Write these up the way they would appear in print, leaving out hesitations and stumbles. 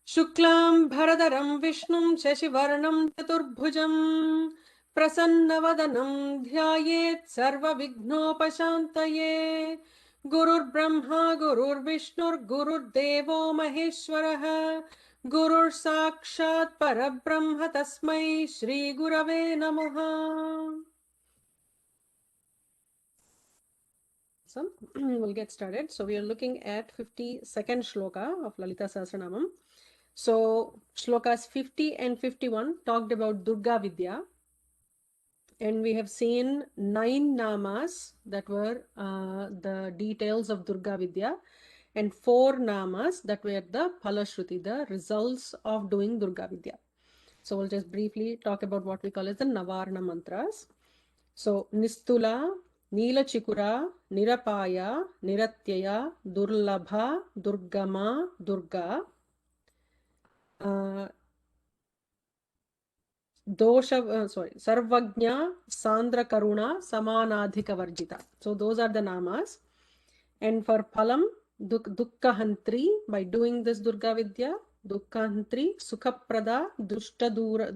शुक्लां भरधरं विष्णुं शशिवर्णं चतुर्भुजं प्रसन्नवदनं ध्यायेत् सर्वविघ्नोपशान्तये। गुरुर्ब्रह्मा गुरुर्विष्णुर्गुरुर्देवो महेश्वरः गुरुर्साक्षात् परब्रह्म तस्मै श्रीगुरवे नमः। So we'll get started. So we are looking at 52nd shloka of Lalita Sahasranamam. So shlokas 50 and 51 talked about Durga Vidya, and we have seen 9 namas that were the details of Durga Vidya, and 4 namas that were the Phalashruti, the results of doing Durga Vidya. So we'll just briefly talk about what we call as the Navarna mantras. So Nistula, Neelachikura, Nirapaya, Niratyaya, Durlabha, Durgama, Durga. Sarvagnya, Sandra Karuna, Samanadhika Varjita. So those are the namas. And for Phalam, Dukkahantri, by doing this Durga Vidya, Dukkahantri, Sukhaprada, Dushta Dura,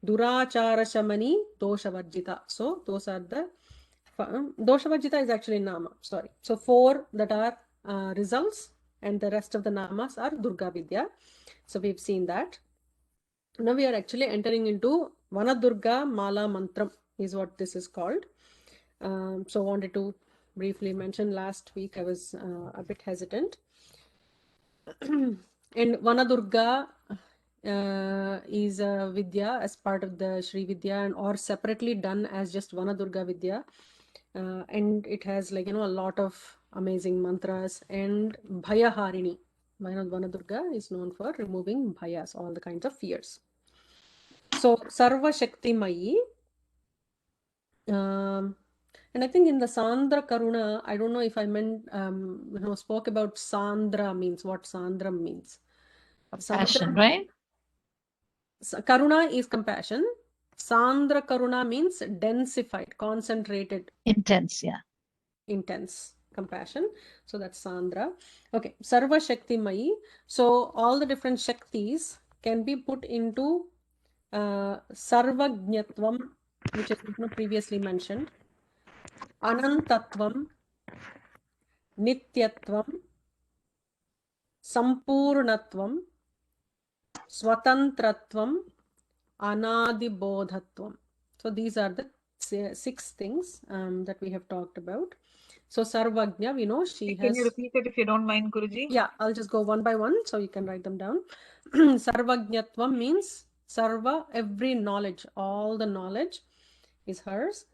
Durachara Shamani, Doshavarjita. So those are the Doshavarjita is actually Nama, sorry. So 4 that are results, and the rest of the namas are Durga Vidya. So we've seen that. Now we are actually entering into Vanadurga Mala Mantram is what this is called. So wanted to briefly mention, last week I was a bit hesitant. And Vanadurga is a Vidya as part of the Sri Vidya, and or separately done as just Vanadurga Vidya. And it has, like, a lot of amazing mantras. And Bhayaharini, Vanadurga is known for removing bhayas, all the kinds of fears. So Sarva Shakti Mayi, and I think in the Sandra Karuna, I don't know if I meant spoke about Sandra means, what Sandra means. Compassion, right? Karuna is compassion. Sandra Karuna means densified, concentrated. Intense, yeah. Intense compassion. So that's Sandra. Okay, Sarva Shakti Mayi. So all the different Shaktis can be put into Sarvajnatvam, which is previously mentioned. Anantatvam, Nityatvam, Sampurnatvam, Swatantratvam, Anadibodhatvam. So these are the 6 things that we have talked about. So Sarvagnya, we know she has... Can you repeat it if you don't mind, Guruji? Yeah, I'll just go one by one so you can write them down. Sarvajnatvam means Sarva, every knowledge, all the knowledge is hers.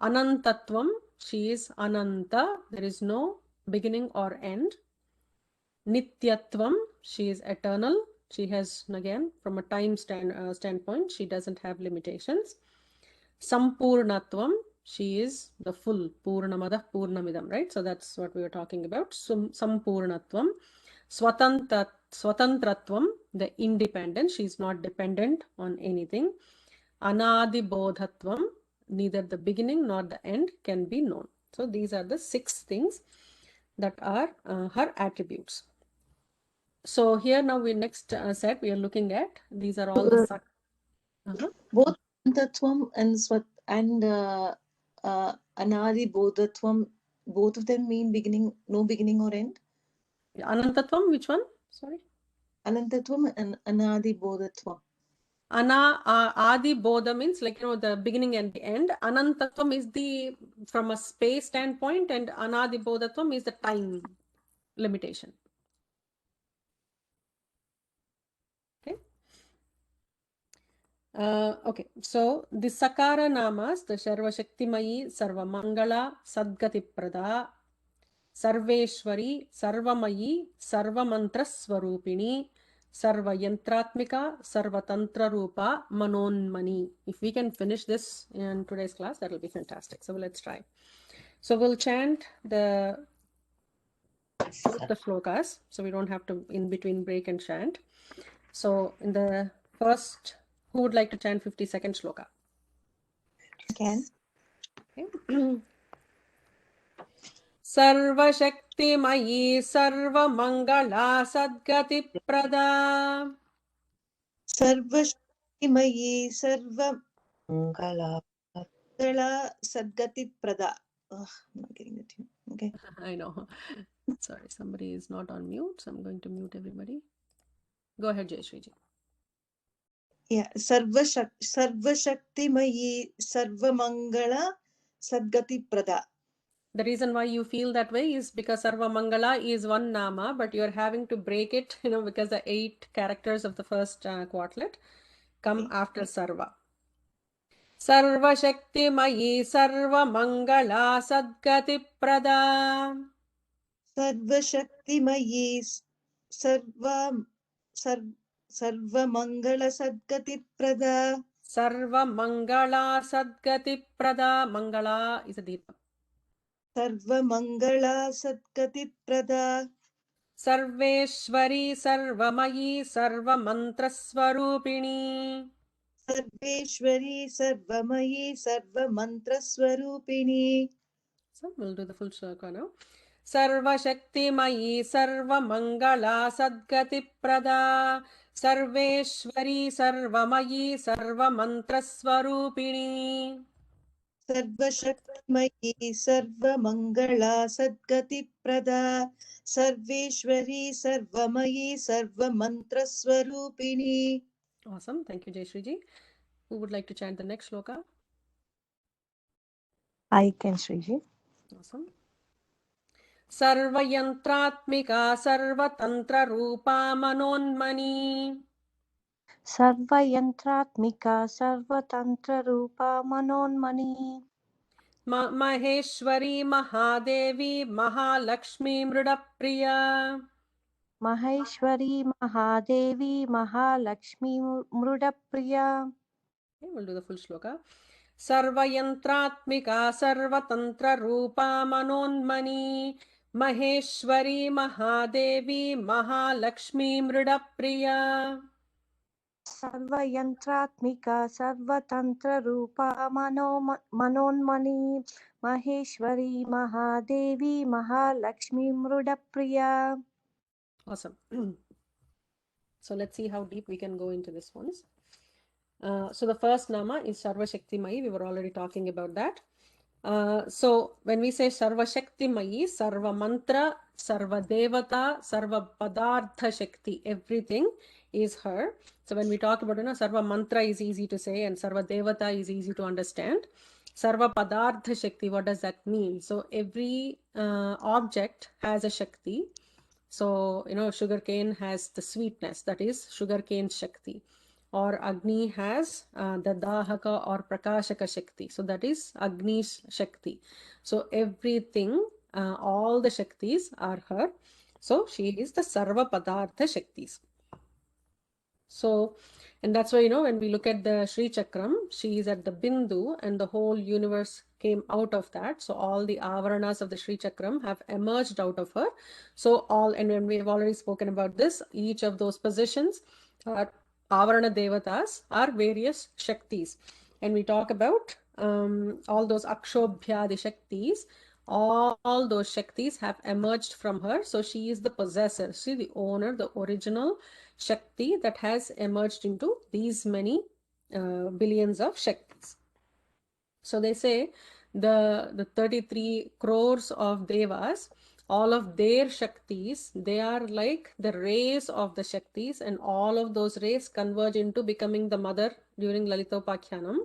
Anantatvam, she is Ananta, there is no beginning or end. Nityatvam, she is eternal. She has, again, from a time standpoint, she doesn't have limitations. Sampurnatvam, she is the full, Purnamada Purnamidam, right? So that's what we were talking about. Sampurnatvam. Swatantratvam, the independent, she is not dependent on anything. Anadibodhatvam, neither the beginning nor the end can be known. So these are the 6 things that are her attributes. So here now we next set we are looking at, these are all the both Anantatvam and Anadi Bodhatvam, both of them mean beginning, no beginning or end. Anantatvam, which one? Sorry. Anantatvam and Anadi Bodhatvam. Adi Bodha means, like, the beginning and the end. Anantatvam is the from a space standpoint, and Anadi Bodhatvam is the time limitation. Okay, so the Sakara Namas, the Sarva Shaktimayi, Sarva Mangala, Sadgati Prada, Sarveshwari, Sarvamayi, Sarva Mantra Swarupini, Sarva Yantratmika, Sarva Tantra Rupa, Manonmani. If we can finish this in today's class, that will be fantastic. So let's try. So we'll chant the shlokas, so we don't have to in between break and chant. So in the first, who would like to chant 52nd shloka? Can. Okay. सर्वशक्तिमयी सर्वमङ्गला सद्गतिप्रदा सर्वशक्तिमयी सर्वमङ्गला सद्गतिप्रदा. I'm not getting the tune. Okay. I know. Sorry, somebody is not on mute, so I'm going to mute everybody. Go ahead, Jayashriji. Yeah, सर्वशक्तिमयी सर्वमङ्गला सद्गतिप्रदा. The reason why you feel that way is because Sarva Mangala is one nama, but you're having to break it, because the 8 characters of the first quartlet come after Sarva. Sarva Shakti Mayi Sarva Mangala Sadgati Prada. सर्वशक्तिमयी सर्वमङ्गला सद्गतिप्रदा. Sarva Mangala Sadgati Prada. Mangala is a deepa. सर्वमङ्गला सद्गतिप्रदा. Sarveshwari Sarvamayi Sarvamantraswarupini. Sarveshwari सर्वमयी सर्वमन्त्रस्वरूपिणी. So we'll do the full shloka now. सर्वशक्तिमयी सर्वमङ्गला सद्गतिप्रदा Sarveshwari सर्वमयी सर्वमन्त्रस्वरूपिणी. सर्वशक्तिमयी सर्वमङ्गला सद्गतिप्रदा Sarveshwari सर्वमयी सर्वमन्त्रस्वरूपिणी. Awesome. Thank you, Jayashriji. Who would like to chant the next shloka? I can, Shriji. Awesome. सर्वयन्त्रात्मिका सर्वतन्त्ररूपा मनोन्मनी. सर्वयन्त्रात्मिका सर्वतन्त्ररूपा मनोन्मनी. Maheshwari Mahadevi Mahalakshmi मृडप्रिया. Maheshwari Mahadevi Mahalakshmi मृडप्रिया. Okay, we'll do the full shloka. सर्वयन्त्रात्मिका सर्वतन्त्ररूपा मनोन्मनी Maheshwari Mahadevi Mahalakshmi मृडप्रिया. सर्वयन्त्रात्मिका सर्वतन्त्ररूपा मनोन्मनी Maheshwari Mahadevi Mahalakshmi मृडप्रिया. Awesome. So let's see how deep we can go into this one. So the first nama is Sarva Shakti Mayi. We were already talking about that. So when we say Sarva Shakti Mayi, Sarva Mantra, Sarva Devata, Sarva Padartha Shakti, everything is her. So when we talk about, Sarva Mantra is easy to say and Sarva Devata is easy to understand. Sarva Padartha Shakti, what does that mean? So every object has a Shakti. So, sugarcane has the sweetness, that is sugarcane Shakti. Or Agni has the Dahaka or Prakashaka Shakti. So that is Agni's Shakti. So everything, all the Shaktis are her. So she is the Sarva Padartha Shaktis. So, and that's why, when we look at the Sri Chakram, she is at the Bindu and the whole universe came out of that. So all the avaranas of the Sri Chakram have emerged out of her. So and when we have already spoken about this, each of those positions are Avarana Devatas are various Shaktis. And we talk about all those Akshobhyadi Shaktis. All those Shaktis have emerged from her. So she is the possessor. She is the owner, the original Shakti that has emerged into these many billions of Shaktis. So they say the 33 crores of Devas, all of their Shaktis, they are like the rays of the Shaktis, and all of those rays converge into becoming the mother during Lalitopakhyanam.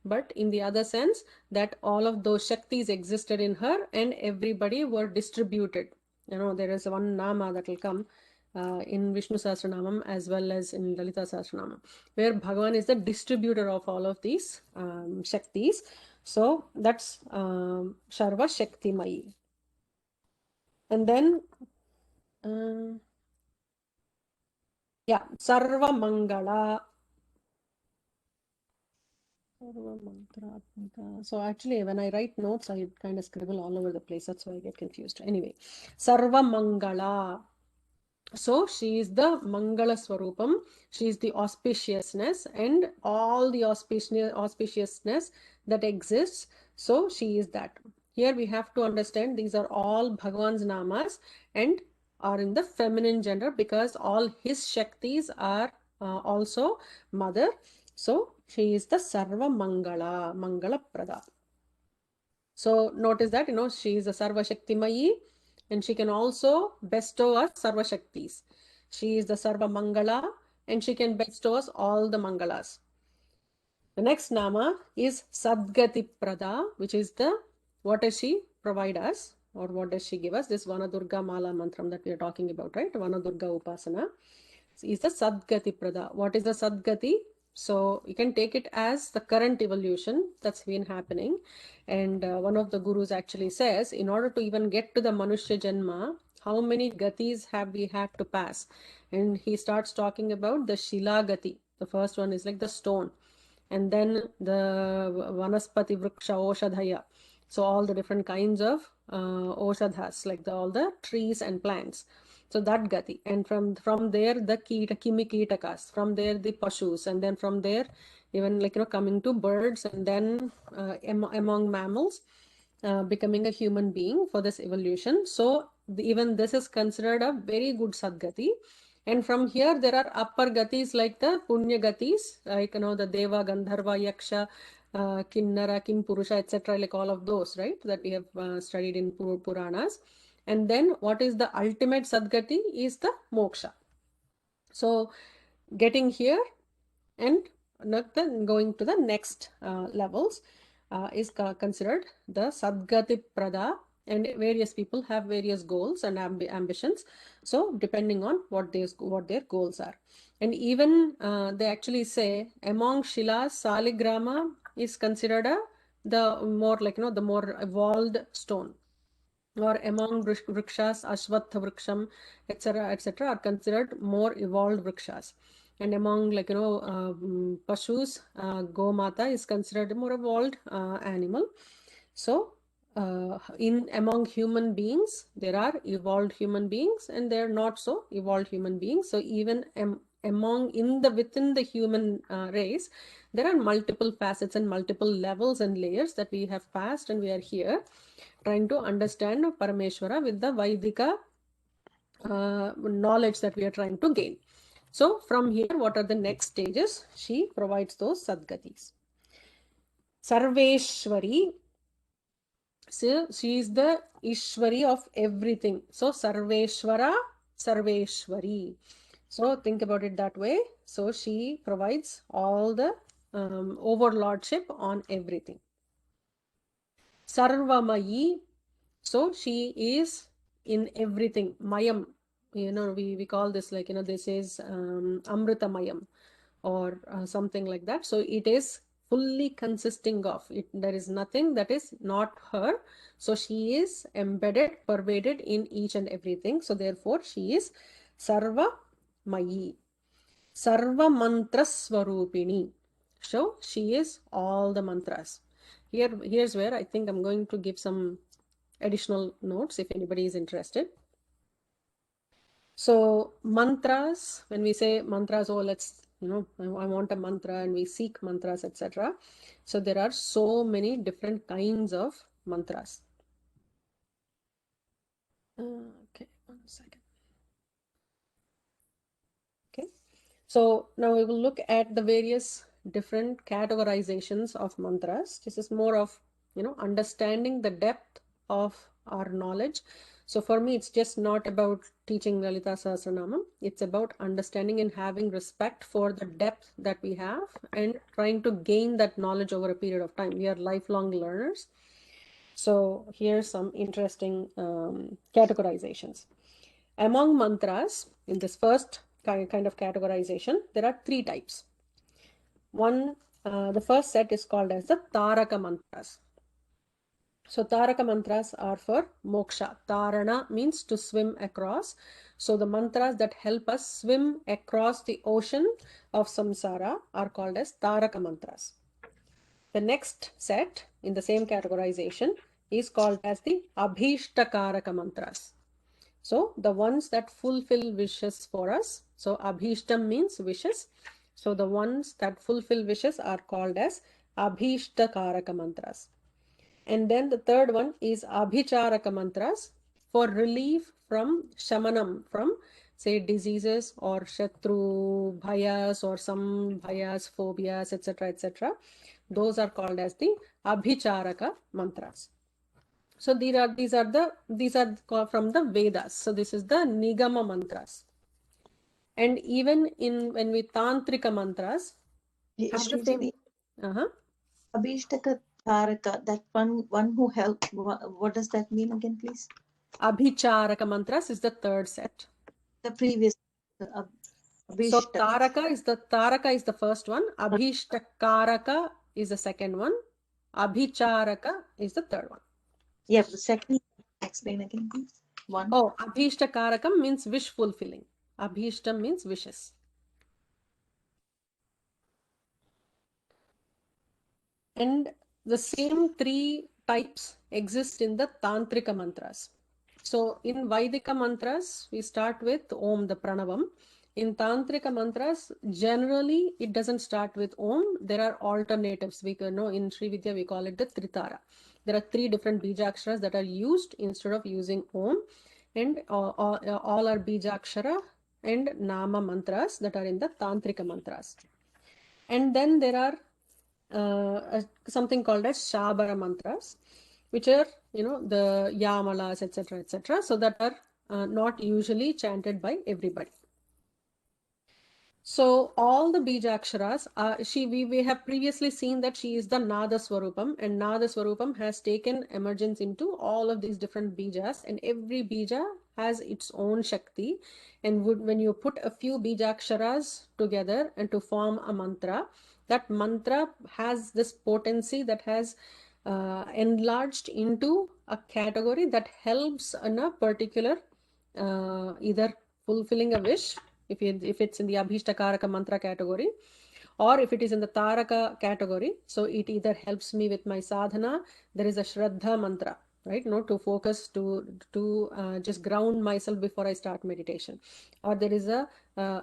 But in the other sense, that all of those Shaktis existed in her and everybody were distributed. There is one Nama that will come in Vishnu Sahasranamam as well as in Lalita Sahasranamam, where Bhagavan is the distributor of all of these Shaktis. So that's Sarva Shakti Mayi. And then, Sarva Mangala. So actually, when I write notes, I kind of scribble all over the place. That's why I get confused. Anyway, Sarva Mangala. So she is the Mangala Swarupam. She is the auspiciousness and all the auspiciousness that exists. So she is that. here we have to understand these are all Bhagwan's namas and are in the feminine gender because all his Shaktis are also mother. So she is the Sarva Mangala, Mangala Prada. So notice that, she is a Sarva Shaktimayi and she can also bestow us Sarva Shaktis. She is the Sarva Mangala and she can bestow us all the Mangalas. The next nama is Sadgati Prada, which is what does she provide us or what does she give us? This Vanadurga Mala mantram that we are talking about, right? Vanadurga Upasana is the Sadgati Prada. What is the Sadgati? So you can take it as the current evolution that's been happening. And one of the gurus actually says, in order to even get to the Manushya Janma, how many gatis have we had to pass? And he starts talking about the Shila Gati. The first one is like the stone. And then the Vanaspati Vriksha Oshadhaya. So all the different kinds of Oshadhas, like all the trees and plants. So that Gati. And from there, the Kimi Kitakas. From there, the Pashus. And then from there, even coming to birds. And then among mammals, becoming a human being for this evolution. So even this is considered a very good Sadgati. And from here, there are upper gatis like the Punya gatis, like, the Deva, Gandharva, Yaksha, Kinnara, Kim Purusha, etc. Like all of those, right? That we have studied in Puranas. And then what is the ultimate Sadgati is the Moksha. So getting here and then going to the next levels is considered the Sadgati Prada. And various people have various goals and ambitions. So depending on what their goals are. And even they actually say among Shilas, Saligrama is considered the more the more evolved stone. Or among Vrikshas, Ashwatha Vriksham, etc. are considered more evolved Vrikshas. And among Pashus, Gomata is considered a more evolved animal. So among human beings, there are evolved human beings and there are not so evolved human beings. So even within the human race, there are multiple facets and multiple levels and layers that we have passed, and we are here trying to understand Parameshwara with the Vaidika knowledge that we are trying to gain. So from here, what are the next stages? She provides those Sadgatis. Sarveshwari. So she is the Ishwari of everything. So Sarveshwara, Sarveshwari. So think about it that way. So she provides all the overlordship on everything. Sarvamayi. So she is in everything. Mayam. We call this this is Amritamayam or something like that. So it is fully consisting of it. There is nothing that is not her. So she is embedded, pervaded in each and everything. So therefore she is Sarva Mayi. Sarva Mantra Swarupini. So she is all the mantras. Here's where I think I'm going to give some additional notes if anybody is interested. So mantras, when we say mantras, let's I want a mantra, and we seek mantras, etc. So there are so many different kinds of mantras. Okay, 1 second. Okay, so now we will look at the various different categorizations of mantras. This is more of understanding the depth of our knowledge. So for me, it's just not about teaching Lalita Sahasranamam. It's about understanding and having respect for the depth that we have and trying to gain that knowledge over a period of time. We are lifelong learners. So here's some interesting categorizations. Among mantras, in this first kind of categorization, there are 3 types. One, the first set is called as the Taraka mantras. So Taraka mantras are for moksha. Tarana means to swim across. So the mantras that help us swim across the ocean of samsara are called as Taraka mantras. The next set in the same categorization is called as the Abhishtakaraka mantras. So the ones that fulfill wishes for us. So Abhishtam means wishes. So the ones that fulfill wishes are called as Abhishtakaraka mantras. And then the third one is abhicharaka mantras for relief from shamanam, from say diseases or shatru bhayas or some bhayas, phobias, etc., etc. Those are called as the abhicharaka mantras. So these are from the Vedas. So this is the Nigama mantras. And even in when we tantrika mantras have the same. Abhishtaka Taraka, that one who helped, what does that mean again, please? Abhicharaka mantras is the third set. The previous. So Taraka is the first one. Abhishtakaraka is the second one. Abhicharaka is the third one. Yeah, the second, explain again, please. One. Oh, Abhishtakaraka means wish fulfilling. Abhishtam means wishes. And the same three types exist in the Tantrika mantras. So in Vaidika mantras, we start with Om, the Pranavam. In Tantrika mantras, generally it doesn't start with Om. There are alternatives. We know in Sri Vidya we call it the Tritara. There are 3 different Bijakshras that are used instead of using Om, and all are Bijakshara and Nama mantras that are in the Tantrika mantras. And then there are something called as Shabara mantras, which are, the Yamalas, etc., etc. So that are not usually chanted by everybody. So all the Bijaksharas, we have previously seen that she is the Nada Swarupam, and Nada Swarupam has taken emergence into all of these different Bijas, and every Bija has its own Shakti. And when you put a few Bijaksharas together and to form a mantra, that mantra has this potency that has enlarged into a category that helps in a particular either fulfilling a wish, if it's in the Abhishtakaraka mantra category, or if it is in the Taraka category. So it either helps me with my sadhana. There is a Shraddha mantra, right? To focus, to just ground myself before I start meditation. Or there is a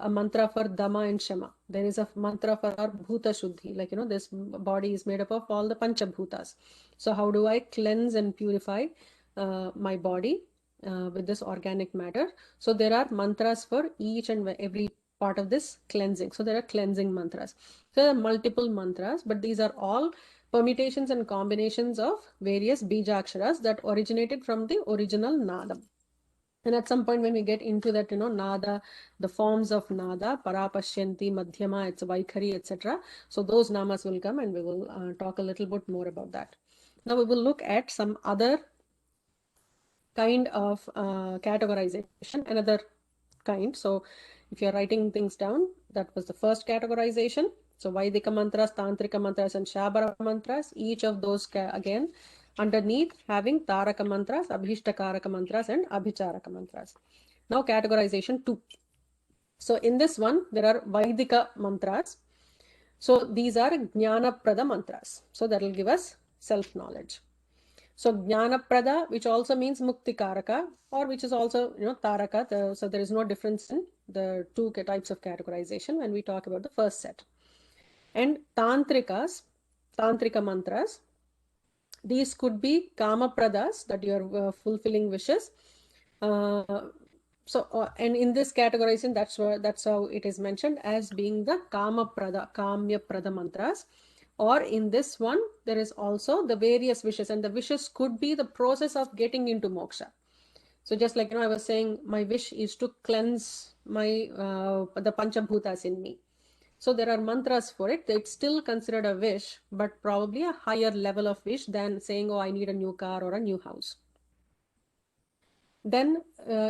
mantra for Dhamma and Shama. There is a mantra for our Bhuta Shuddhi. Like, this body is made up of all the Panchabhutas. So how do I cleanse and purify my body with this organic matter? So there are mantras for each and every part of this cleansing. So there are cleansing mantras. So there are multiple mantras, but these are all permutations and combinations of various Bijaksharas that originated from the original Nadam. And at some point when we get into that, Nada, the forms of Nada, Parapashyanti, Madhyama, it's Vaikhari, etc. So those namas will come, and we will talk a little bit more about that. Now we will look at some other kind of categorization, another kind. So if you're writing things down, that was the first categorization. So Vaidika mantras, Tantrika mantras, and Shabara mantras, each of those again underneath having Taraka mantras, Abhishtakaraka mantras, and Abhicharaka mantras. Now categorization 2. So in this one, there are Vaidika mantras. So these are Jnana-prada mantras. So that will give us self-knowledge. So Jnana-prada, which also means Muktikaraka, or which is also, Taraka. So there is no difference in the 2 types of categorization when we talk about the first set. And Tantrikas, Tantrika mantras, these could be Kama-pradas, that you are fulfilling wishes. And in this categorization, that's how it is mentioned as being the Kama-prada, Kamya-prada mantras. Or in this one, there is also the various wishes, and the wishes could be the process of getting into moksha. So just like, I was saying, my wish is to cleanse my the Panchabhutas in me. So there are mantras for it. It's still considered a wish, but probably a higher level of wish than saying, oh, I need a new car or a new house. Then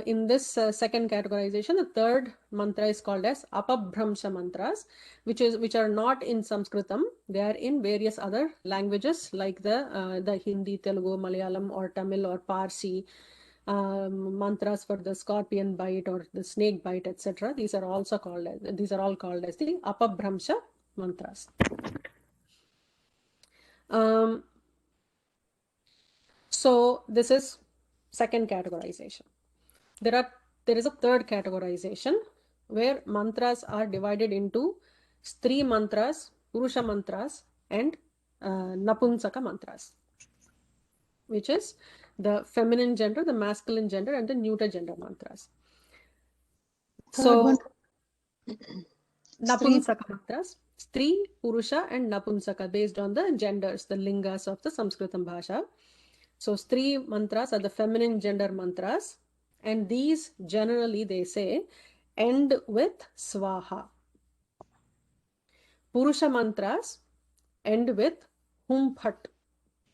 in this second categorization, the third mantra is called as Apabhramsha mantras, which are not in Sanskritam. They are in various other languages like the Hindi, Telugu, Malayalam, or Tamil, or Parsi. Mantras for the scorpion bite or the snake bite, etc. These are all called as the Apabhramsha mantras. So this is second categorization. There is a third categorization where mantras are divided into Stri mantras, Purusha mantras, and Napunsaka mantras. which is the feminine gender, the masculine gender, and the neuter gender mantras. Third one. So Napunsaka mantras, Stri, Purusha, and Napunsaka, based on the genders, the lingas of the Sanskritam Bhasha. So Stri mantras are the feminine gender mantras, and these generally, they say, end with Swaha. Purusha mantras end with Hum Phat.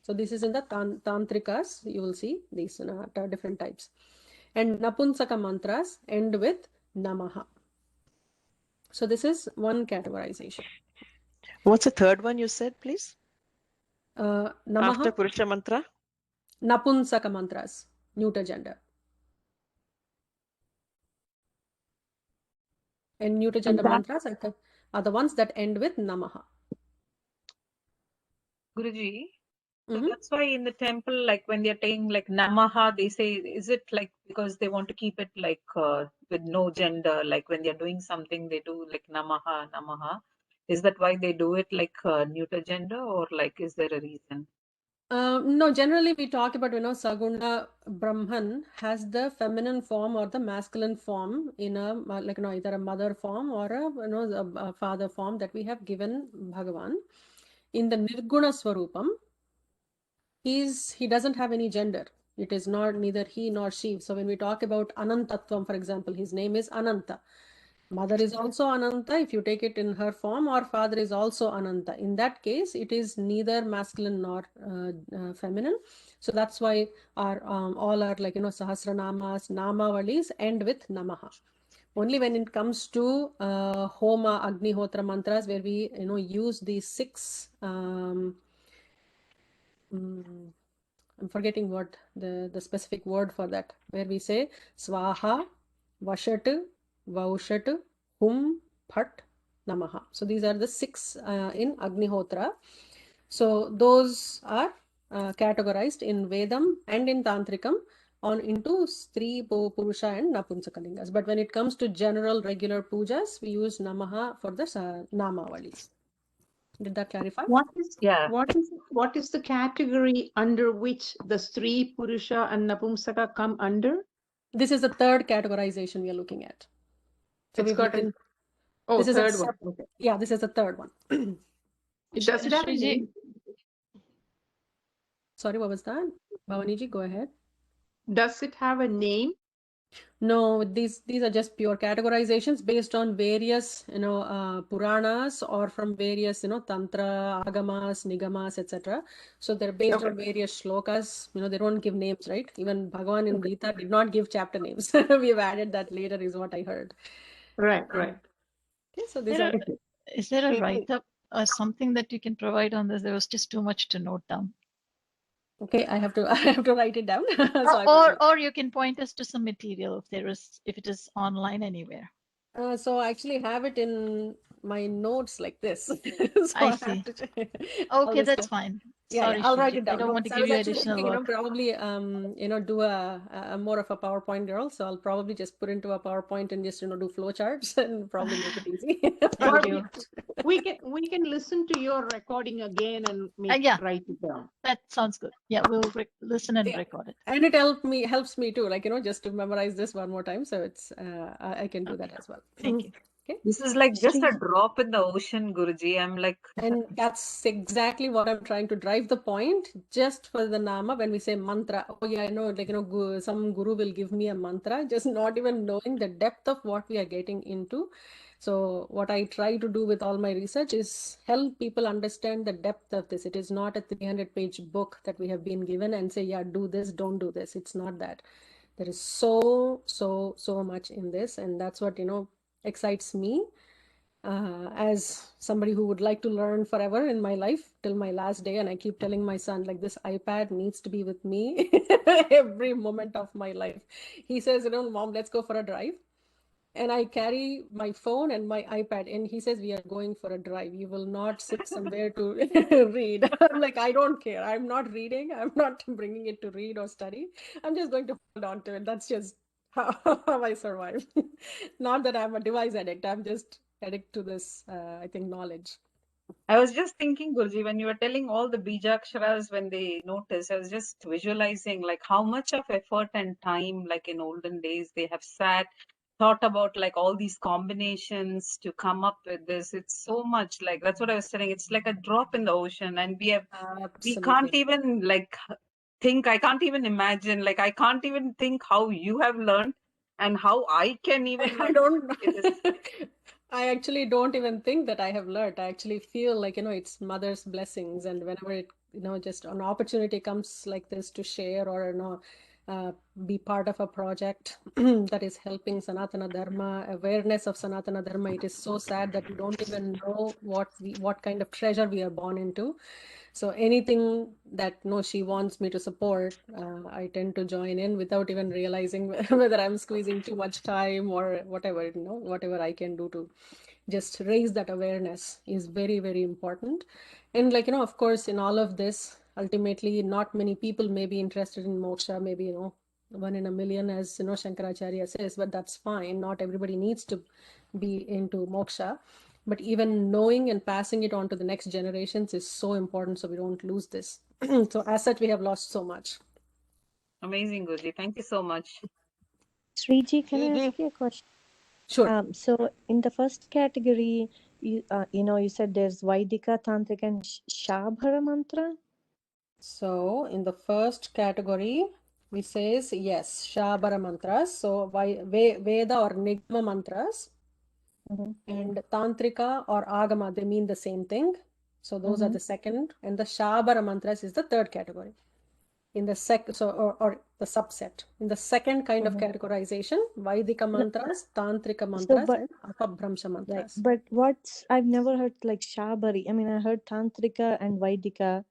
So this is in the Tantrikas, you will see these different types. And Napunsaka mantras end with Namaha. So this is one categorization. What's the third one you said, please? After Namaha, Purusha mantra? Napunsaka mantras, neuter gender. And neuter gender mantras are the ones that end with Namaha. Guruji, so Mhm. that's why in the temple, like when they're saying like Namaha, they say, is it like because they want to keep it like with no gender? Like when they're doing something, they do like Namaha, Namaha. Is that why they do it like neuter gender, or like is there a reason? No, generally we talk about, Saguna Brahman has the feminine form or the masculine form in a, like, either a mother form or a father form that we have given Bhagavan. In the Nirguna Swarupam, he doesn't have any gender. It is not neither he nor she. So when we talk about Anantatvam, for example, his name is Ananta. Mother is also Ananta if you take it in her form, or father is also Ananta. In that case, it is neither masculine nor feminine. So that's why our all our Sahasranamas, Namavalis end with Namaha. Only when it comes to Homa, Agnihotra mantras, where we use these 6 I'm forgetting what the specific word for that, where we say Swaha, Vashat, Vaushat, Hum, Phat, Namaha. So these are the 6 in Agnihotra. So those are categorized in Vedam and in Tantrikam into Stri, Purusha, and Napunsakalingas. But when it comes to general regular pujas, we use Namaha for the Namavalis. Did that clarify? Yeah. What is the category under which the Stri, Purusha, and Napumsaka come under? This is the third categorization we are looking at. So It's we've got written, a this is a third one. Okay. yeah, this is the third one. Does it have a Shriji, name? Sorry, what was that? Bhavaniji, go ahead. Does it have a name? No, these are just pure categorizations based on various Puranas, or from various Tantra, Agamas, Nigamas, etc. So they're based on various shlokas. They don't give names, right? Even Bhagavan in Gita did not give chapter names. We've added that later, is what I heard. Right. Okay, so these are is there a write-up or something that you can provide on this? There was just too much to note down. okay. I have to write it down. So I will Or you can point us to some material if it is online anywhere. so I actually have it in my notes like this. So I have see. to check. Okay, that's fine. Sorry, I'll write Shriji. it down. I don't want to I give was you actually additional thinking, work. probably do a more of a PowerPoint girl. So I'll probably just put into a PowerPoint and just do flowcharts and probably make it easy. Thank you. We can listen to your recording again and write it down. That sounds good. Yeah, we'll listen and Yeah. record it. And it helps me too, just to memorize this one more time. So it's I can do that as well. Thank you. Okay. This is like just a drop in the ocean, Guruji. I'm like, And that's exactly what I'm trying to drive the point. Just for the nama, when we say mantra, oh yeah, I know, some guru will give me a mantra, just not even knowing the depth of what we are getting into. So what I try to do with all my research is help people understand the depth of this. It is not a 300-page book that we have been given and say, yeah, do this, don't do this. It's not that. There is so much in this, and that's what excites me. As somebody who would like to learn forever in my life till my last day, and I keep telling my son, like, this iPad needs to be with me every moment of my life. He says, Mom, let's go for a drive. And I carry my phone and my iPad, and he says, we are going for a drive. You will not sit somewhere to read. I'm like, I don't care. I'm not reading. I'm not bringing it to read or study. I'm just going to hold on to it. That's just how I survive. Not that I'm a device addict. I'm just addict to this, I think, knowledge. I was just thinking, Guruji, when you were telling all the Bijaksharas when they notice, I was just visualizing like how much of effort and time, like in olden days, they have sat, thought about like all these combinations to come up with this. It's so much like that's what I was saying. It's like a drop in the ocean, and we can't Absolutely. even like think. I can't even imagine. Like I can't even think how you have learned and how I can even I like. don't It is. I actually don't even think that I have learned. I actually feel like, it's mother's blessings. And whenever just an opportunity comes like this to share or, be part of a project that is helping Sanatana Dharma, awareness of Sanatana Dharma, it is so sad that we don't even know what kind of treasure we are born into. So anything that she wants me to support, I tend to join in without even realizing whether I'm squeezing too much time or whatever, whatever I can do to just raise that awareness is very, very important. And of course, in all of this, ultimately, not many people may be interested in moksha, maybe, 1 in a million, as Shankaracharya says, but that's fine. Not everybody needs to be into moksha. But even knowing and passing it on to the next generations is so important so we don't lose this. So as such, we have lost so much. Amazing, Guruji. Thank you so much. Sriji, can I Sriji. ask you a question? Sure. So in the first category, you said there's Vaidika, Tantric, and Shabhara mantra. So in the first category, we says yes, Shabara mantras. So Veda or Nigma mantras and Tantrika or Agama, they mean the same thing. So those are the second, and the Shabara mantras is the third category. In the or the subset. In the second kind of categorization, Vaidika mantras, Tantrika mantras, but- and Apabhramsha mantras. Right. But I've never heard like Shabari. I mean, I heard Tantrika and Vaidika.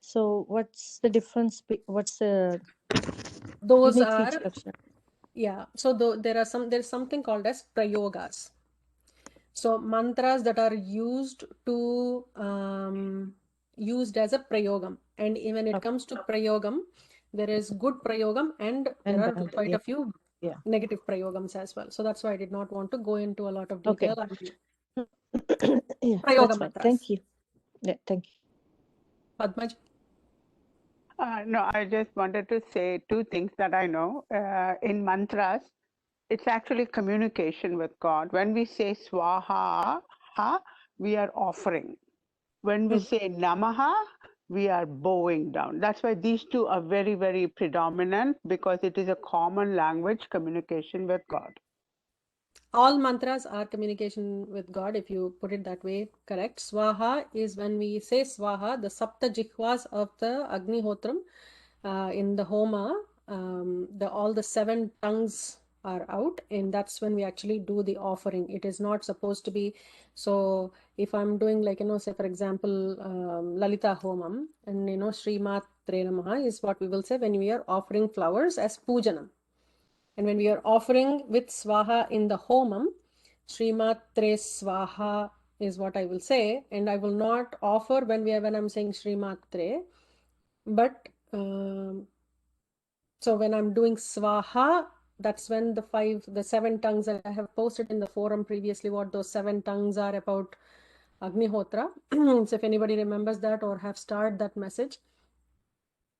So what's the difference? What's the Those unique are, feature of Shabari? yeah. So there's something called as prayogas. So mantras that are used as a prayogam, and when it comes to prayogam, there is good prayogam and there are bad, quite yeah. a few Yeah. negative prayogams as well. So that's why I did not want to go into a lot of Okay. detail. Yeah, Prayoga that's fine. mantras. Thank you. Yeah, thank you. Padmaj. No, I just wanted to say two things that I know. In mantras, it's actually communication with God. When we say swaha, we are offering. When we say namaha, we are bowing down. That's why these two are very, very predominant, because it is a common language communication with God. All mantras are communication with God, if you put it that way, correct. Swaha is when we say swaha, the sapta jihvas of the Agnihotram in the Homa, all the 7 tongues are out, and that's when we actually do the offering. It is not supposed to be, so if I'm doing say for example, Lalita Homam, and Srimatre Namaha is what we will say when we are offering flowers as pujanam. And when we are offering with swaha in the homam, Srimatre Swaha is what I will say, and I will not offer when I'm saying Srimatre, but so when I'm doing swaha, that's when the 7 tongues that I have posted in the forum previously, what those 7 tongues are about Agnihotra. So if anybody remembers that or have started that message,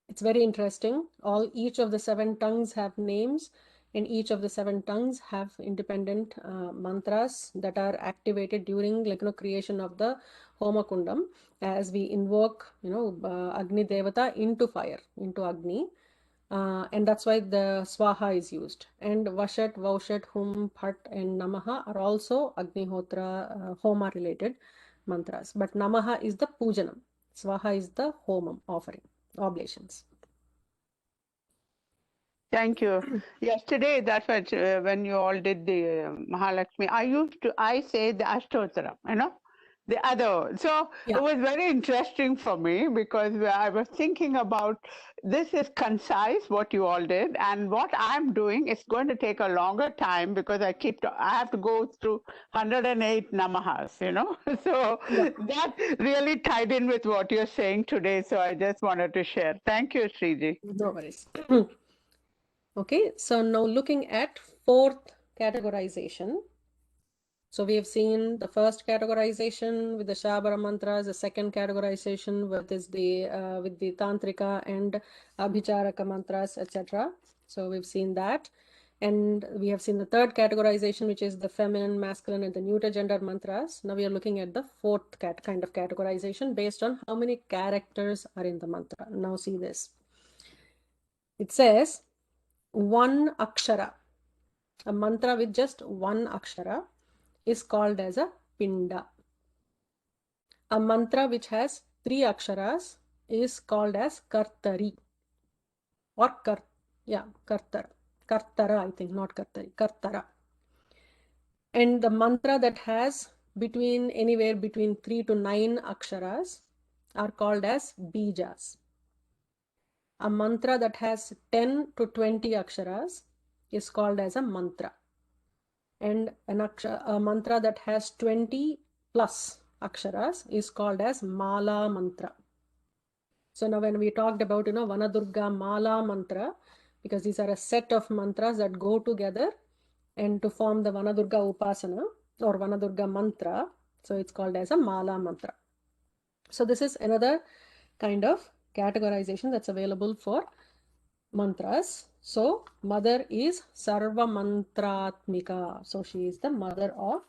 it's very interesting. Each of the 7 tongues have names, and each of the 7 tongues have independent mantras that are activated during creation of the Homa Kundam, as we invoke Agni Devata into fire, into Agni. And that's why the Swaha is used. And Vashat, Vaushat, Hum, Phat, and Namaha are also Agnihotra Homa related mantras. But Namaha is the Pujanam. Swaha is the Homam offering, oblations. Thank you. Yesterday, that's what when you all did the Mahalakshmi, I say the Ashtottara, the other. So Yeah. it was very interesting for me, because I was thinking about this is concise what you all did, and what I'm doing is going to take a longer time, because I have to go through 108 namahas, So that really tied in with what you're saying today. So I just wanted to share. Thank you, Sriji. No worries. Okay, so now looking at 4th categorization. So we have seen the first categorization with the Shabara mantras, the second categorization with the Tantrika and Abhicharaka mantras, etc. So we've seen that. And we have seen the third categorization, which is the feminine, masculine, and the neuter gender mantras. Now we are looking at the fourth kind of categorization based on how many characters are in the mantra. Now see this. It says one akshara. A mantra with just one akshara is called as a pinda. A mantra which has 3 aksharas is called as kartari or kartara. Kartara, I think, not kartari, kartara. And the mantra that has anywhere between 3 to 9 aksharas are called as bijas. A mantra that has 10 to 20 aksharas is called as a mantra. And a mantra that has 20 plus aksharas is called as mala mantra. So now when we talked about, Vanadurga mala mantra, because these are a set of mantras that go together and to form the Vanadurga upasana or Vanadurga mantra. So it's called as a mala mantra. So this is another kind of categorization that's available for mantras. So mother is Sarva Mantratmika. So she is the mother of,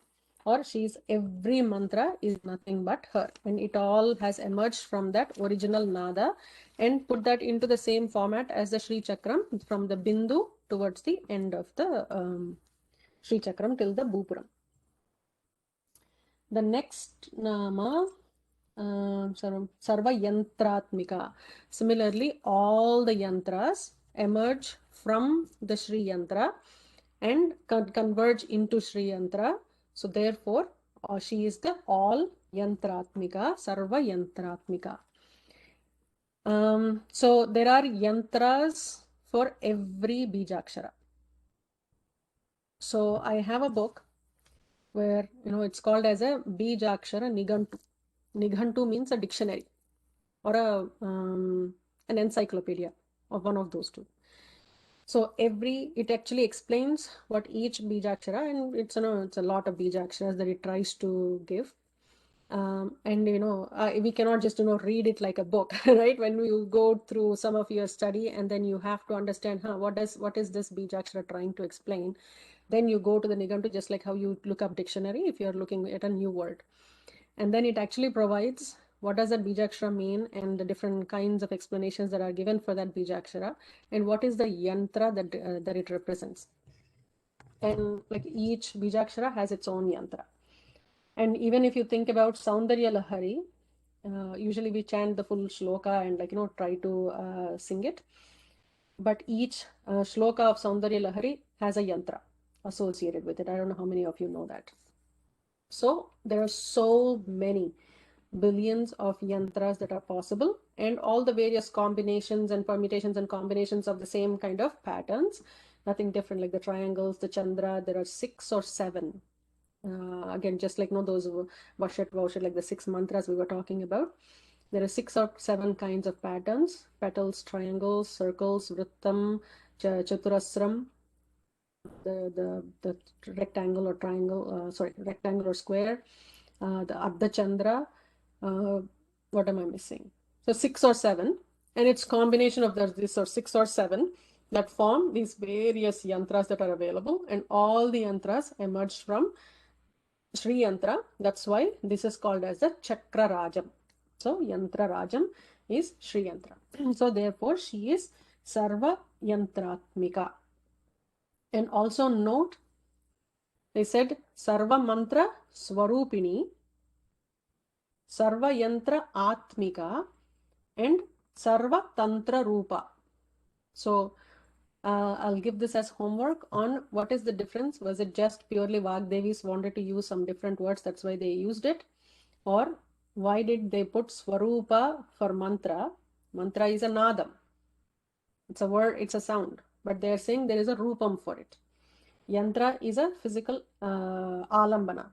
or she is, every mantra is nothing but her. And it all has emerged from that original nada and put that into the same format as the Sri Chakram, from the Bindu towards the end of the Sri Chakram till the Bhupuram. The next nama, Sarva Yantratmika. Similarly, all the yantras emerge from the Sri Yantra and converge into Sri Yantra. So therefore, she is the all Yantratmika, Sarva Yantratmika. So there are yantras for every Bijakshara. So I have a book where, it's called as a Bijakshara Nigantu. Nigantu means a dictionary or an encyclopedia of one of those two. So it actually explains what each Bijakshara, and it's a lot of Bijaksharas that it tries to give. And we cannot just read it like a book, right? When you go through some of your study and then you have to understand what is this Bijakshara trying to explain, then you go to the Nigantu, just like how you look up dictionary if you're looking at a new word. And then it actually provides what does that Bijakshara mean and the different kinds of explanations that are given for that Bijakshara and what is the yantra that it represents. And like each Bijakshara has its own yantra. And even if you think about Saundarya Lahari, usually we chant the full shloka and try to sing it. But each shloka of Saundarya Lahari has a yantra associated with it. I don't know how many of you know that. So there are so many billions of yantras that are possible, and all the various combinations and permutations and combinations of the same kind of patterns, nothing different, like the triangles, the chandra. There are 6 or 7. Again, just like those Vashat, like the 6 mantras we were talking about. There are 6 or 7 kinds of patterns: petals, triangles, circles, vrittam, chaturasram, the rectangle or triangle, rectangle or square, the Ardha Chandra. What am I missing? So 6 or 7, and it's combination of this or 6 or 7 that form these various yantras that are available, and all the yantras emerged from Sri Yantra. That's why this is called as the Chakra Rajam. So Yantra Rajam is Sri Yantra. So therefore she is Sarva Yantratmika. And also note, they said Sarva Mantra Swarupini, Sarva Yantra Atmika, and Sarva Tantra Rupa. So I'll give this as homework on what is the difference. Was it just purely Vagdevis wanted to use some different words, that's why they used it? Or why did they put Swarupa for mantra? Mantra is a nadam. It's a word, it's a sound. But they're saying there is a rupam for it. Yantra is a physical alambana.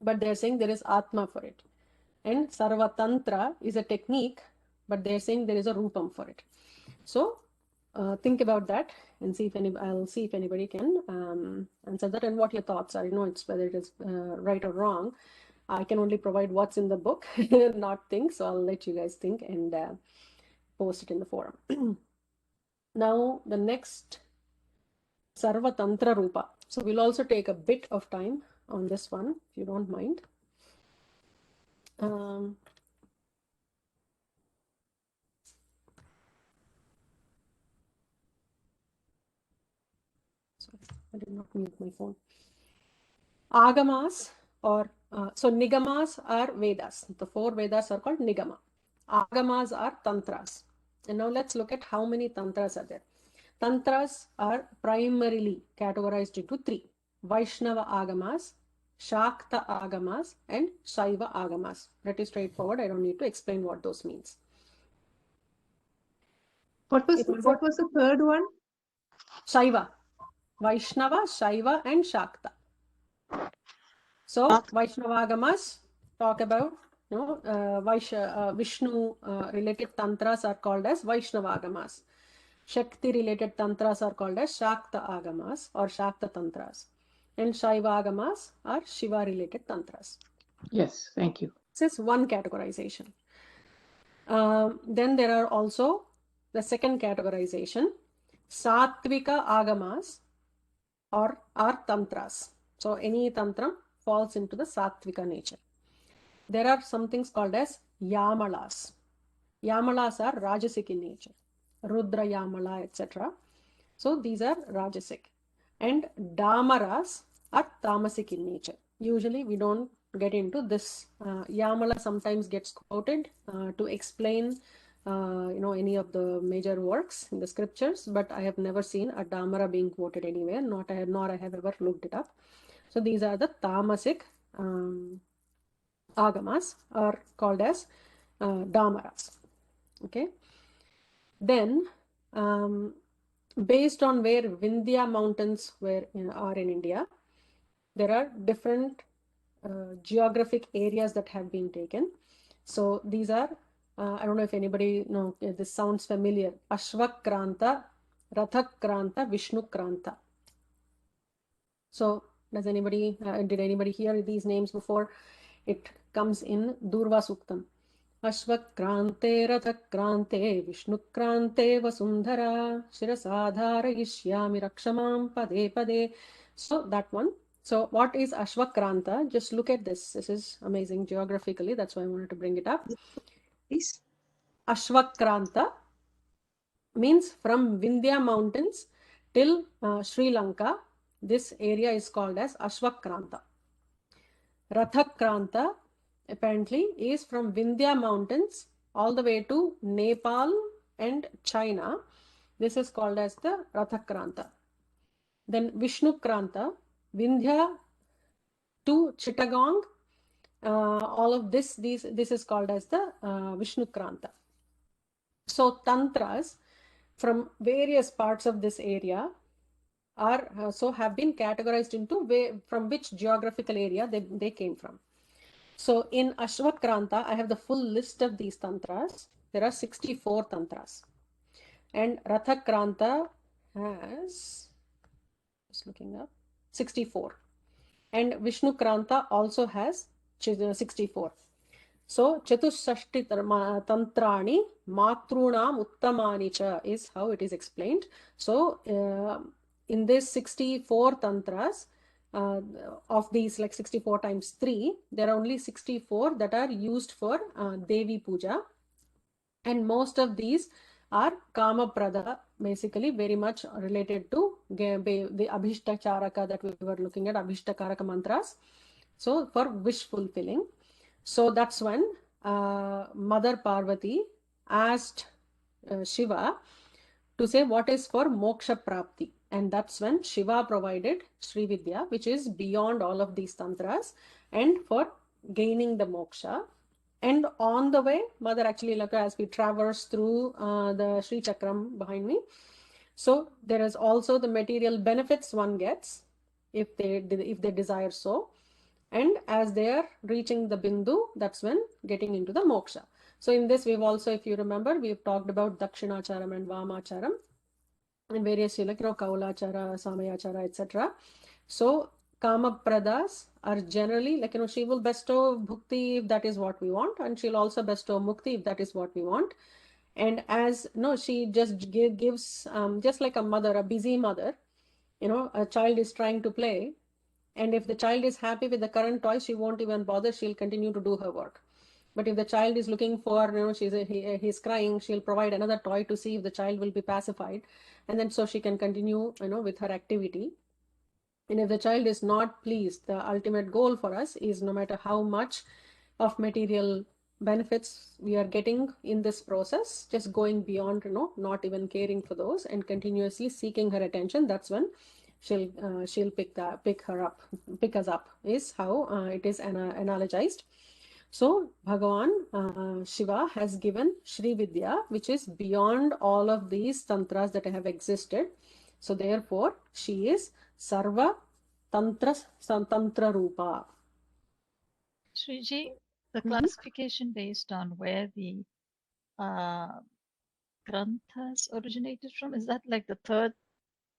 But they're saying there is atma for it. And Sarva Tantra is a technique, but they're saying there is a rupam for it. So think about that and see if I'll see if anybody can answer that and what your thoughts are. You know, it's whether it is right or wrong. I can only provide what's in the book, not think. So I'll let you guys think and post it in the forum. Now the next Sarva Tantra Rupa. So we'll also take a bit of time on this one, if you don't mind. Sorry, I did not mute my phone. Agamas or so Nigamas are Vedas. The 4 Vedas are called Nigama. Agamas are Tantras. And now let's look at how many Tantras are there. Tantras are primarily categorized into 3. Vaishnava Agamas, Shakta Agamas, and Shaiva Agamas. Pretty straightforward. I don't need to explain what those means. What was the third one? Shaiva. Vaishnava, Shaiva, and Shakta. So Vaishnavagamas talk about, you know, Vishnu related tantras are called as Vaishnavagamas. Shakti related tantras are called as Shakta Agamas or Shakta Tantras. And Shaiva Agamas are Shiva related tantras. Yes, thank you. This is one categorization. Then there are also the second categorization, Sattvika Agamas or are Tantras. So any Tantra falls into the Sattvika nature. There are some things called as Yamalas. Yamalas are Rajasic in nature. Rudra Yamala, etc. So these are Rajasic. And Damaras are Tamasic in nature. Usually we don't get into this. Yamala sometimes gets quoted to explain you know, any of the major works in the scriptures, but I have never seen a Damara being quoted anywhere, nor I have ever looked it up. So these are the Tamasic Agamas, are called as Damaras. Okay. Then based on where Vindhya mountains are in India, there are different geographic areas that have been taken. So these are, I don't know if anybody know, this sounds familiar. Ashvakranta, Rathakranta, Vishnukranta. So does anybody, did anybody hear these names before? It comes in Durva Suktam. Ashvakrante Rathakrante Vishnukrante Vasundhara Shirasadharayishyami Rakshamam Pade Pade. So that one. So what is Ashvakranta? Just look at this. This is amazing geographically. That's why I wanted to bring it up. Please. Ashvakranta means from Vindhya mountains till Sri Lanka. This area is called as Ashvakranta. Rathakranta apparently is from Vindhya mountains all the way to Nepal and China. This is called as the Rathakranta. Then Vishnukranta, Vindhya to Chittagong, all of this is called as the Vishnukranta. So tantras from various parts of this area are have been categorized into from which geographical area they came from. So in Ashvakranta, I have the full list of these tantras. There are 64 tantras. And Rathakranta has, just looking up, 64. And Vishnukranta also has 64. So Chatusashti Tantrani Matrunam Uttamani cha is how it is explained. So in this 64 tantras, of these like 64 times 3, there are only 64 that are used for Devi Puja. And most of these are Kama Prada, basically very much related to the Abhishta Charaka that we were looking at, Abhishta Karaka mantras. So for wish fulfilling. So that's when Mother Parvati asked Shiva to say what is for Moksha Prapti. And that's when Shiva provided Sri Vidya, which is beyond all of these tantras, and for gaining the moksha. And on the way, Mother actually, like as we traverse through the Sri Chakram behind me, so there is also the material benefits one gets if they desire so. And as they are reaching the Bindu, that's when getting into the moksha. So in this, we've also, if you remember, we've talked about Dakshinacharam and Vamacharam. and various, like, Kaulachara, Samayachara, etc. So Kama Pradas are generally, like, she will bestow bhukti if that is what we want, and she'll also bestow mukti if that is what we want. And as she just gives, just like a mother, a busy mother, a child is trying to play, and if the child is happy with the current toy, she won't even bother, she'll continue to do her work. But if the child is looking for, he's crying, she'll provide another toy to see if the child will be pacified, and then so she can continue, with her activity. And if the child is not pleased, the ultimate goal for us is, no matter how much of material benefits we are getting in this process, just going beyond, not even caring for those and continuously seeking her attention, that's when she'll pick us up, is how it is analogized. So Bhagavan Shiva has given Shri Vidya, which is beyond all of these tantras that have existed. So therefore, she is Sarva Tantra Rupa. Sriji, the Mhm. classification based on where the granthas originated from, is that like the third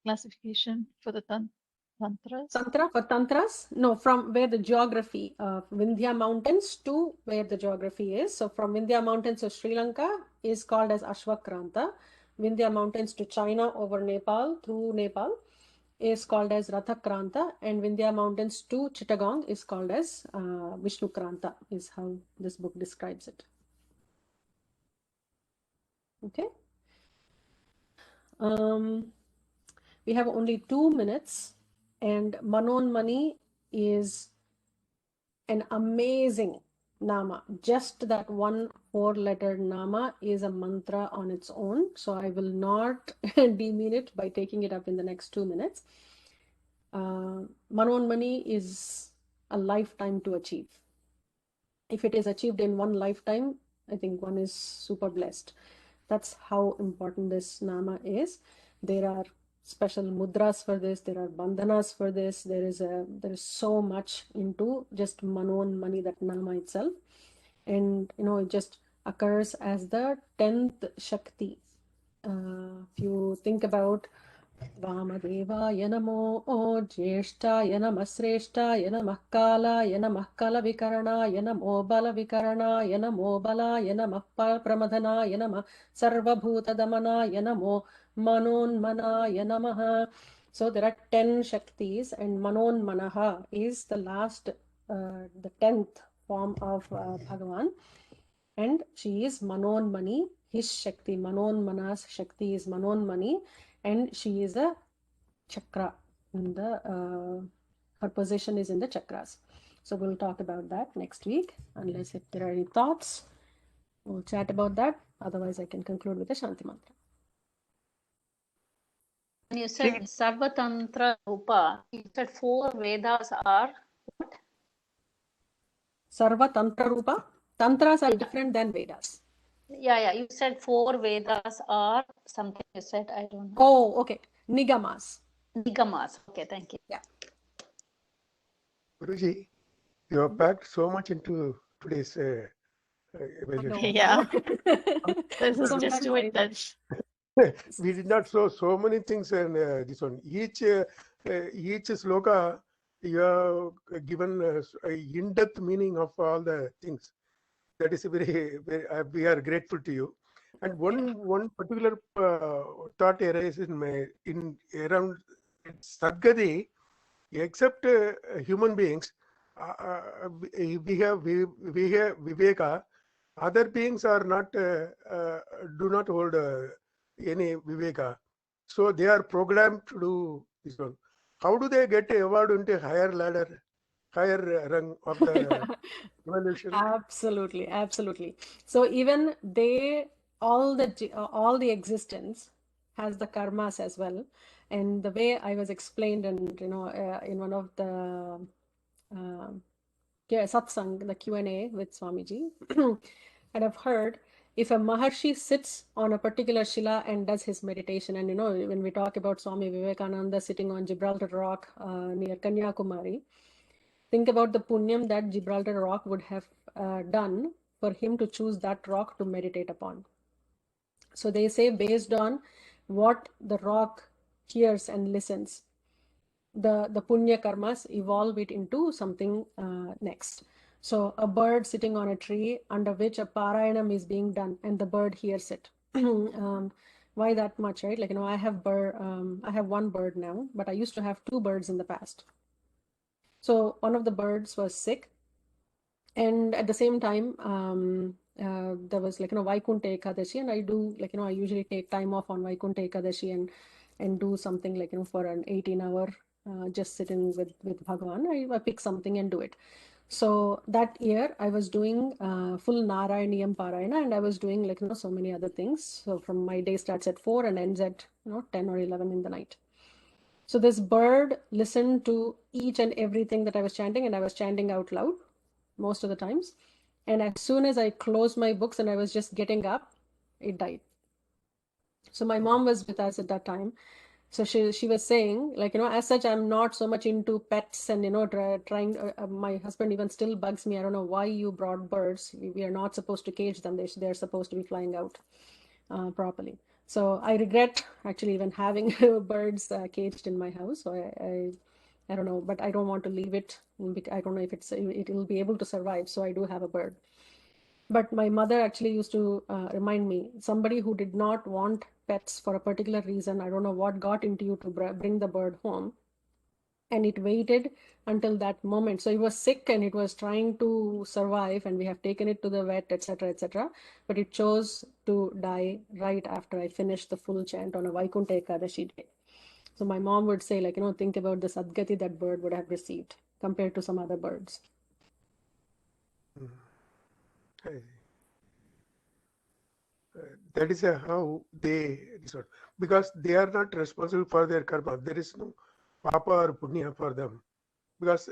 classification for the tantras? Tantra for tantras? No, from where the geography of Vindhya Mountains to where the geography is. So from Vindhya Mountains to Sri Lanka is called as Ashwakranta. Vindhya Mountains to China over Nepal, through Nepal, is called as Rathakranta, and Vindhya Mountains to Chittagong is called as Vishnukranta, is how this book describes it. Okay. We have only 2 minutes, and Manonmani is an amazing nama. Just that one 4-lettered nama is a mantra on its own. So I will not demean it by taking it up in the next 2 minutes. Manonmani is a lifetime to achieve. If it is achieved in one lifetime, I think one is super blessed. That's how important this nama is. There are special mudras for this, there are bandhanas for this, there is so much into just Manonmani, that nama itself. And it just occurs as the 10th Shakti. If you think about Vamadevaya namo Jyeshthaya namah Sreshthaya namah Kalaya namah Kalavikaranaaya namo Balavikaranaaya namo Balaya namah Pramadhanaya namah Sarvabhutadamanaya namo Manonmanaya namah. So there are 10 Shaktis, and Manonmanaha is the last, the 10th form of Bhagavan, and she is Manonmani, his Shakti. Manonmana's Shakti is Manonmani, and she is a chakra. In the her position is in the chakras. So we'll talk about that next week, unless if there are any thoughts, we'll chat about that. Otherwise, I can conclude with the Shanti Mantra. When you said Sarvatantra Rupa, you said 4 Vedas are what? Sarva Tantra Rupa. Tantras are different than Vedas. Yeah, you said 4 Vedas are something you said, I don't know. Oh, okay. Nigamas. Nigamas. Okay, thank you. Yeah. Guruji, you have packed so much into today's evaluation. Yeah. This is Sometimes just too I- intense. We did not show so many things in this one. Each sloka, you have given in-depth meaning of all the things. That is very, very we are grateful to you. And one particular thought arises in around Sadgati, except human beings, we have Viveka. Other beings are not do not hold any Viveka, so they are programmed to do this one. How do they get evolved into higher ladder, higher rung of the evolution? Absolutely. So even all the existence has the karmas as well. And the way I was explained, and in one of the satsang, the Q&A with Swamiji, and I've heard, if a Maharshi sits on a particular Shila and does his meditation, and when we talk about Swami Vivekananda sitting on Gibraltar Rock near Kanyakumari, think about the punyam that Gibraltar Rock would have done for him to choose that rock to meditate upon. So they say, based on what the rock hears and listens, the punya karmas evolve it into something next. So a bird sitting on a tree under which a parayanam is being done and the bird hears it. Why that much, right? Like, I have I have one bird now, but I used to have two birds in the past. So one of the birds was sick, and at the same time, there was Vaikunta Ekadashi, and I do I usually take time off on Vaikunta Ekadashi and do something for an 18-hour just sitting with Bhagavan. I pick something and do it. So that year I was doing full Narayaniyam Parayana, and I was doing so many other things. So from my day starts at 4 and ends at 10 or 11 in the night. So this bird listened to each and everything that I was chanting, and I was chanting out loud most of the times. And as soon as I closed my books and I was just getting up, it died. So my mom was with us at that time. So she was saying, as such, I'm not so much into pets and, trying, my husband even still bugs me. I don't know why you brought birds. We are not supposed to cage them. They're supposed to be flying out properly. So I regret actually even having birds caged in my house. So I don't know, but I don't want to leave it. I don't know if it will be able to survive. So I do have a bird. But my mother actually used to remind me, somebody who did not want pets for a particular reason, I don't know what got into you to bring the bird home. And it waited until that moment. So it was sick and it was trying to survive, and we have taken it to the vet, etc., etc. But it chose to die right after I finished the full chant on a Vaikunta Ekadashi day. So my mom would say, think about the Sadgati that bird would have received compared to some other birds. I see. That is how they resort, because they are not responsible for their karma. There is no papa or punya for them, because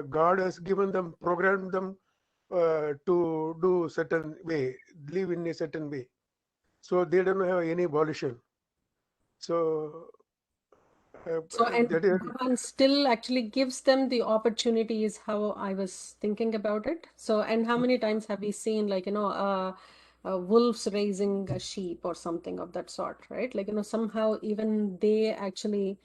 God has given them, programmed them to do certain way, live in a certain way. So they don't have any volition. So And that is, Bhagavan still actually gives them the opportunity, is how I was thinking about it. So, and how many times have we seen wolves raising a sheep or something of that sort, right? Somehow even they actually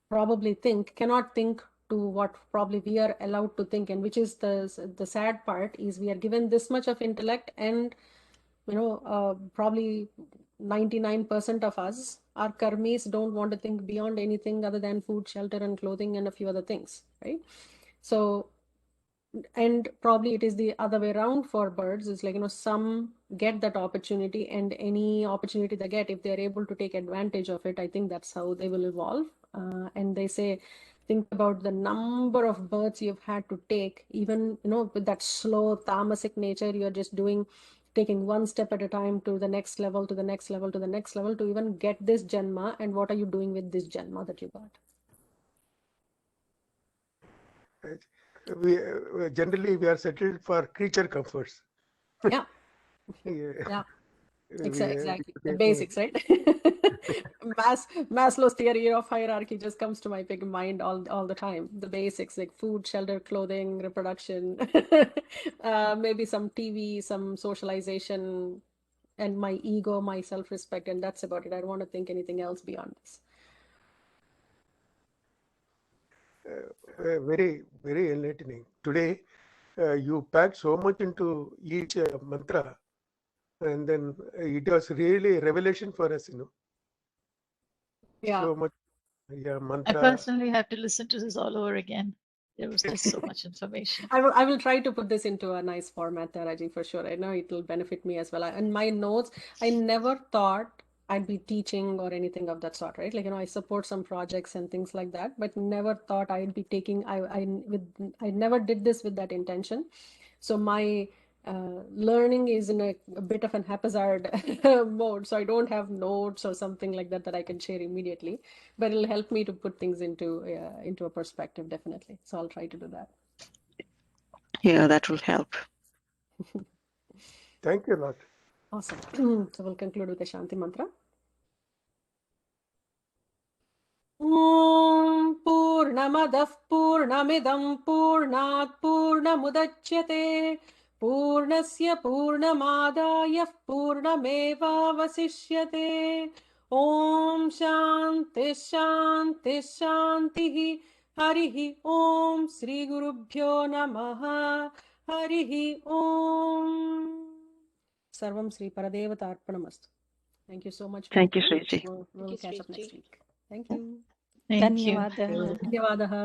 probably cannot think to what probably we are allowed to think, and which is the sad part, is we are given this much of intellect, and probably 99% of us, our karmis, don't want to think beyond anything other than food, shelter, and clothing, and a few other things, right? So, and probably it is the other way around for birds. It's some get that opportunity, and any opportunity they get, if they're able to take advantage of it, I think that's how they will evolve. And they say, think about the number of births you've had to take, even with that slow tamasic nature, you're just taking one step at a time to the next level, to the next level, to the next level, to even get this janma. And what are you doing with this janma that you got? we generally we are settled for creature comforts. Yeah. Yeah. Exactly. The basics, right? Maslow's theory of hierarchy just comes to my big mind all the time. The basics, like food, shelter, clothing, reproduction, maybe some TV, some socialization, and my ego, my self-respect, and that's about it. I don't want to think anything else beyond this. Very, very enlightening. Today, you packed so much into each mantra, and then it was really a revelation for us, Yeah. So much, yeah, I mantra. personally have to listen to this all over again. There was just so much information. I will try to put this into a nice format, Taraji, for sure. I know it will benefit me as well. And my notes, I never thought I'd be teaching or anything of that sort, right? I support some projects and things like that, but never thought I'd be taking, I never did this with that intention. So my learning is in a bit of an haphazard mode. So I don't have notes or something like that I can share immediately, but it'll help me to put things into a perspective, definitely. So I'll try to do that. Yeah, that will help. Thank you a lot. Awesome. So we'll conclude with the Shanti mantra. Om Purnamadah Purnamidam Purnat Purnamudachyate Purnasya Purnamadaya Purnameva Vasishyate Om Shanti Shanti Shanti. Harihi Om. Sri Gurubhyo Namaha. Harihi Om. Sarvam Sri Paradevata Arpanamastu. Thank you so much. Thank you, Manju. Shriji. We'll you, catch up Shriji. next week. Thank you. Thank you. Dhanyawadaha. Dhanyawadaha.